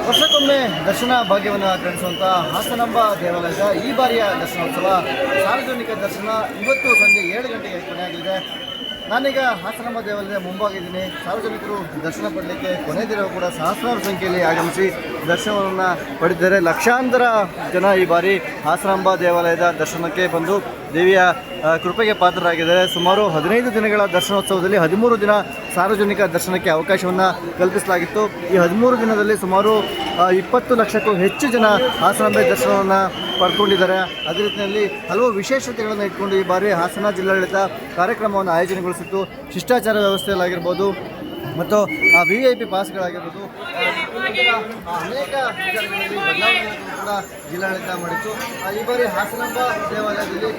ವರ್ಷಕ್ಕೊಮ್ಮೆ ದರ್ಶನ ಭಾಗ್ಯವನ್ನು ಗ್ರಹಿಸುವಂಥ ಹಾಸನಾಂಬ ದೇವಾಲಯದ ಈ ಬಾರಿಯ ದರ್ಶನೋತ್ಸವ ಸಾರ್ವಜನಿಕ ದರ್ಶನ ಇವತ್ತು ಸಂಜೆ 7 ಗಂಟೆಗೆ ಕೊನೆಯಾಗಲಿದೆ. ನಾನೀಗ ಹಾಸನಾಂಬ ದೇವಾಲಯದ ಮುಂಭಾಗಿದ್ದೀನಿ. ಸಾರ್ವಜನಿಕರು ದರ್ಶನ ಪಡಲಿಕ್ಕೆ ಕೊನೆ ದಿನ ಕೂಡ ಸಹಸ್ರಾರು ಸಂಖ್ಯೆಯಲ್ಲಿ ಆಗಮಿಸಿ ದರ್ಶನವನ್ನು ಪಡೆದಿದ್ದಾರೆ. ಲಕ್ಷಾಂತರ ಜನ ಈ ಬಾರಿ ಹಾಸನಾಂಬ ದೇವಾಲಯದ ದರ್ಶನಕ್ಕೆ ಬಂದು ದೇವಿಯ ಕೃಪೆಗೆ ಪಾತ್ರರಾಗಿದ್ದಾರೆ. ಸುಮಾರು 15 ದಿನಗಳ ದರ್ಶನೋತ್ಸವದಲ್ಲಿ 13 ದಿನ ಸಾರ್ವಜನಿಕ ದರ್ಶನಕ್ಕೆ ಅವಕಾಶವನ್ನು ಕಲ್ಪಿಸಲಾಗಿತ್ತು. ಈ 13 ದಿನದಲ್ಲಿ ಸುಮಾರು 20 ಲಕ್ಷಕ್ಕೂ ಹೆಚ್ಚು ಜನ ಹಾಸನಾಂಬೆ ದರ್ಶನವನ್ನು ಪಡ್ಕೊಂಡಿದ್ದಾರೆ. ಅದೇ ರೀತಿಯಲ್ಲಿ ಹಲವು ವಿಶೇಷತೆಗಳನ್ನು ಇಟ್ಕೊಂಡು ಈ ಬಾರಿ ಹಾಸನ ಜಿಲ್ಲಾಡಳಿತ ಕಾರ್ಯಕ್ರಮವನ್ನು ಆಯೋಜನೆಗೊಳಿಸಿತ್ತು. ಶಿಷ್ಟಾಚಾರ ವ್ಯವಸ್ಥೆಯಲ್ಲಾಗಿರ್ಬೋದು ಮತ್ತು VIP ಪಾಸ್ಗಳಾಗಿರ್ಬೋದು, ಅನೇಕ ವಿಚಾರಗಳಲ್ಲಿ ಬದಲಾವಣೆಗಳನ್ನು ಕೂಡ ಜಿಲ್ಲಾಡಳಿತ ಮಾಡಿತ್ತು. ಈ ಬಾರಿ ಹಾಸನಾಂಬ ದೇವಾಲಯದಲ್ಲಿ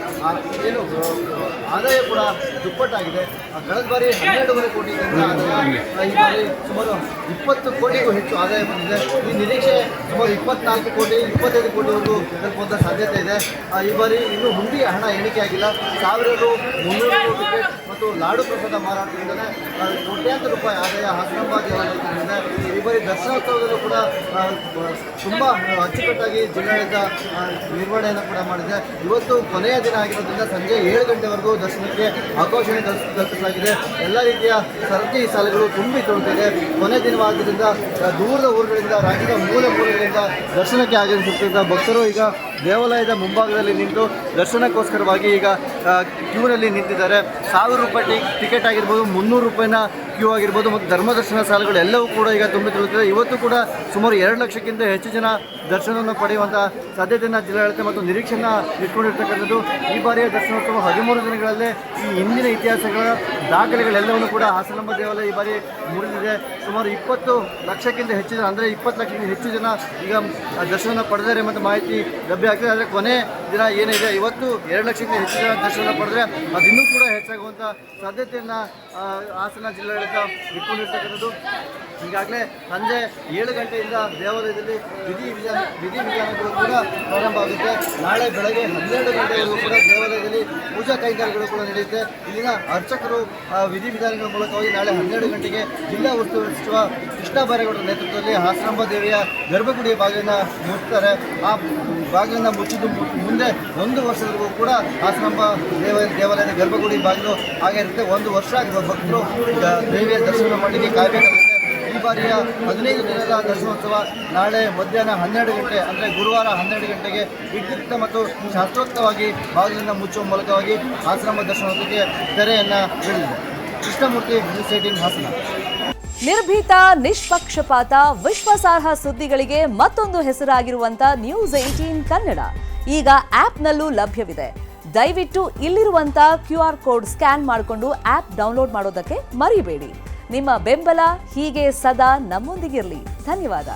ಏನು ಆದಾಯ ಕೂಡ ದುಪ್ಪಟ್ಟಾಗಿದೆ. ಕಳೆದ ಬಾರಿ 12.5 ಕೋಟಿ ಆದಾಯ, ಈ ಬಾರಿ ಸುಮಾರು 20 ಕೋಟಿಗೂ ಹೆಚ್ಚು ಆದಾಯ ಬಂದಿದೆ. ಈ ನಿರೀಕ್ಷೆ ಸುಮಾರು 24 ಕೋಟಿ 25 ಕೋಟಿವರೆಗೂ ತಲುಪುವಂಥ ಸಾಧ್ಯತೆ ಇದೆ. ಈ ಬಾರಿ ಇನ್ನೂ ಹುಂಡಿ ಹಣ ಎಣಿಕೆ ಆಗಿಲ್ಲ. 1000 ರು 300 ಟಿಕೆಟ್ ಮತ್ತು ಲಾಡು ಪ್ರಸಾದ ಮಾರಾಟದಿಂದಲೇ ಕೋಟ್ಯಾಂತರ ರೂಪಾಯಿ ಆದಾಯ ಹಾಸನಾಂಬ ದೇವಾಲಯಕ್ಕೆ ಬಂದಿದೆ. ಈ ಬಾರಿ ದರ್ಶನೋತ್ಸವದಲ್ಲೂ ಕೂಡ ತುಂಬ ಅಚ್ಚುಕಟ್ಟಾಗಿ ಜಿಲ್ಲಾಡಳಿತ ನಿರ್ವಹಣೆಯನ್ನು ಕೂಡ ಮಾಡಿದೆ. ಇವತ್ತು ಕೊನೆಯ ದಿನ ಆಗಿರೋದ್ರಿಂದ ಸಂಜೆ 7 ಗಂಟೆವರೆಗೂ ದರ್ಶನಕ್ಕೆ ಅವಕಾಶವನ್ನು ಕಲ್ಪಿಸಲಾಗಿದೆ. ಎಲ್ಲ ರೀತಿಯ ಸರತಿ ಸಾಲುಗಳು ತುಂಬಿ ತುಳುತ್ತಿದೆ. ಕೊನೆ ದಿನವಾದ್ದರಿಂದ ದೂರದ ಊರುಗಳಿಂದ, ರಾಜ್ಯದ ಮೂಲೆಗಳಿಂದ ದರ್ಶನಕ್ಕೆ ಆಗಮಿಸುತ್ತಿದ್ದ ಭಕ್ತರು ಈಗ ದೇವಾಲಯದ ಮುಂಭಾಗದಲ್ಲಿ ನಿಂತು ದರ್ಶನಕ್ಕೋಸ್ಕರವಾಗಿ ಈಗ ಕ್ಯೂನಲ್ಲಿ ನಿಂತಿದ್ದಾರೆ. 1000 ರೂಪಾಯಿ ಟಿಕೆಟ್ ಆಗಿರ್ಬೋದು, 300 ರೂಪಾಯಿನ ಕ್ಯೂ ಆಗಿರ್ಬೋದು ಮತ್ತು ಧರ್ಮದರ್ಶನ ಸಾಲುಗಳು ಎಲ್ಲವೂ ಕೂಡ ಈಗ ತುಂಬಿ ತುಳುತ್ತಿದೆ. ಇವತ್ತು ಕೂಡ ಸುಮಾರು 2 ಲಕ್ಷಕ್ಕಿಂತ ಹೆಚ್ಚು ಜನ ದರ್ಶನವನ್ನು ಪಡೆಯುವಂಥ ಸಾಧ್ಯತೆಯನ್ನು ಜಿಲ್ಲಾಡಳಿತ ಮತ್ತು ನಿರೀಕ್ಷೆಯನ್ನು ಇಟ್ಕೊಂಡಿರ್ತಕ್ಕಂಥದ್ದು. ಈ ಬಾರಿಯ ದರ್ಶನೋತ್ಸವ 13 ದಿನಗಳಲ್ಲೇ ಈ ಹಿಂದಿನ ಇತಿಹಾಸಗಳ ದಾಖಲೆಗಳೆಲ್ಲವನ್ನು ಕೂಡ ಹಾಸನಾಂಬ ದೇವಾಲಯ ಈ ಬಾರಿ ಮುರಿದಿದೆ. ಸುಮಾರು 20 ಲಕ್ಷಕ್ಕಿಂತ ಹೆಚ್ಚು ಜನ, ಅಂದರೆ 20 ಲಕ್ಷಕ್ಕಿಂತ ಹೆಚ್ಚು ಜನ ಈಗ ದರ್ಶನ ಪಡೆದರೆ ಮತ್ತು ಮಾಹಿತಿ ಲಭ್ಯ ಆಗ್ತದೆ. ಆದರೆ ಕೊನೆ ದಿನ ಏನಿದೆ, ಇವತ್ತು 2 ಲಕ್ಷಕ್ಕಿಂತ ಹೆಚ್ಚು ಜನ ದರ್ಶನ ಪಡೆದರೆ ಅದು ಇನ್ನೂ ಕೂಡ ಹೆಚ್ಚಾಗುವಂಥ ಸಾಧ್ಯತೆಯನ್ನು ಹಾಸನ ಜಿಲ್ಲಾಡಳಿತ ಇಟ್ಕೊಂಡಿರ್ತಕ್ಕಂಥದ್ದು. ಈಗಾಗಲೇ ಸಂಜೆ 7 ಗಂಟೆಯಿಂದ ದೇವಾಲಯದಲ್ಲಿ ವಿಧಿವಿಧಾನಗಳು ಕೂಡ ಪ್ರಾರಂಭ ಆಗುತ್ತೆ. ನಾಳೆ ಬೆಳಗ್ಗೆ 12 ಗಂಟೆವರೆಗೂ ಕೂಡ ದೇವಾಲಯದಲ್ಲಿ ಪೂಜಾ ಕೈಂಕರ್ಯಗಳು ಕೂಡ ನಡೆಯುತ್ತೆ. ಇಲ್ಲಿನ ಅರ್ಚಕರು ವಿಧಿವಿಧಾನಗಳ ಮೂಲಕವಾಗಿ ನಾಳೆ 12 ಗಂಟೆಗೆ ಜಿಲ್ಲಾ ಉಸ್ತುವಾರಿ ಸಚಿವ ಕೃಷ್ಣ ಬೈರೇಗೌಡರ ನೇತೃತ್ವದಲ್ಲಿ ಹಾಸನಾಂಬ ದೇವಿಯ ಗರ್ಭಗುಡಿಯ ಬಾಗಿಲನ್ನು ಮುಚ್ಚುತ್ತಾರೆ. ಆ ಬಾಗಿಲನ್ನು ಮುಚ್ಚಿದ್ದು ಮುಂದೆ 1 ವರ್ಷದವರೆಗೂ ಕೂಡ ಹಾಸನಾಂಬ ದೇವಾಲಯದ ಗರ್ಭಗುಡಿ ಬಾಗಿಲು ಹಾಗೆ ಇರುತ್ತೆ. 1 ವರ್ಷ ಭಕ್ತರು ದೇವಿಯ ದರ್ಶನ ಮಾಡಲಿಕ್ಕೆ ಕಾಯಬೇಕಾಗುತ್ತೆ. ಈ ಬಾರಿಯ 15 ದಿನದ ದರ್ಶನೋತ್ಸವ ನಾಳೆ ಮಧ್ಯಾಹ್ನ 12 ಗಂಟೆ, ಅಂದರೆ ಗುರುವಾರ 12 ಗಂಟೆಗೆ ವಿದ್ಯುಕ್ತ ಮತ್ತು ಶಾಸ್ತ್ರೋಕ್ತವಾಗಿ ಬಾಗಿಲನ್ನು ಮುಚ್ಚುವ ಮೂಲಕವಾಗಿ ಹಾಸನಾಂಬ ದರ್ಶನೋತ್ಸವಕ್ಕೆ ತೆರೆಯನ್ನು ಬಿಡಲಿದೆ. ಕೃಷ್ಣಮೂರ್ತಿ, ನ್ಯೂಸ್ 18 ಹಾಸನ. ನಿರ್ಭೀತ, ನಿಷ್ಪಕ್ಷಪಾತ, ವಿಶ್ವಾಸಾರ್ಹ ಸುದ್ದಿಗಳಿಗೆ ಮತ್ತೊಂದು ಹೆಸರಾಗಿರುವಂತ ನ್ಯೂಸ್ 18 ಕನ್ನಡ ಈಗ ಆಪ್ನಲ್ಲೂ ಲಭ್ಯವಿದೆ. ದಯವಿಟ್ಟು ಇಲ್ಲಿರುವಂತ QR ಕೋಡ್ ಸ್ಕ್ಯಾನ್ ಮಾಡಿಕೊಂಡು ಆಪ್ ಡೌನ್ಲೋಡ್ ಮಾಡೋದಕ್ಕೆ ಮರಿಬೇಡಿ. ನಿಮ್ಮ ಬೆಂಬಲ ಹೀಗೆ ಸದಾ ನಮ್ಮೊಂದಿಗಿರಲಿ. ಧನ್ಯವಾದ.